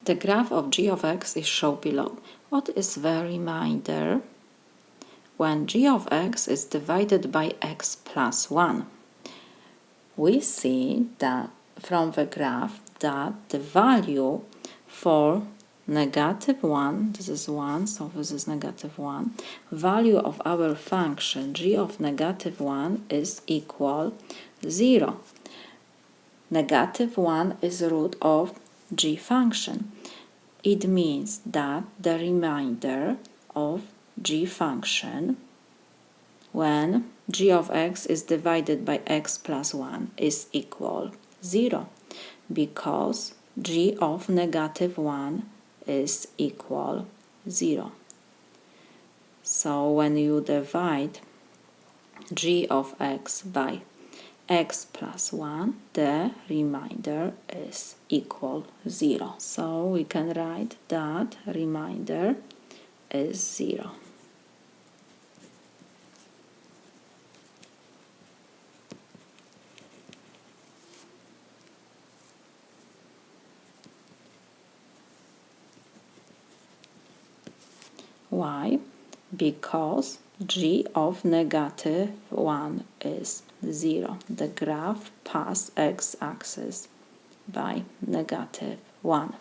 The graph of g of x is shown below. What is the remainder when g of x is divided by x plus 1? We see that from the graph that the value for negative 1, this is 1, so this is negative 1, value of our function g of negative 1 is equal 0. Negative 1 is the root of g function. It means that the remainder of g function when g of x is divided by x plus 1 is equal 0, because g of negative 1 is equal 0. So when you divide g of x by x plus 1, the remainder is equal 0. So we can write that remainder is 0. Why? Because g of negative 1 is 0. The graph passes x-axis by negative 1.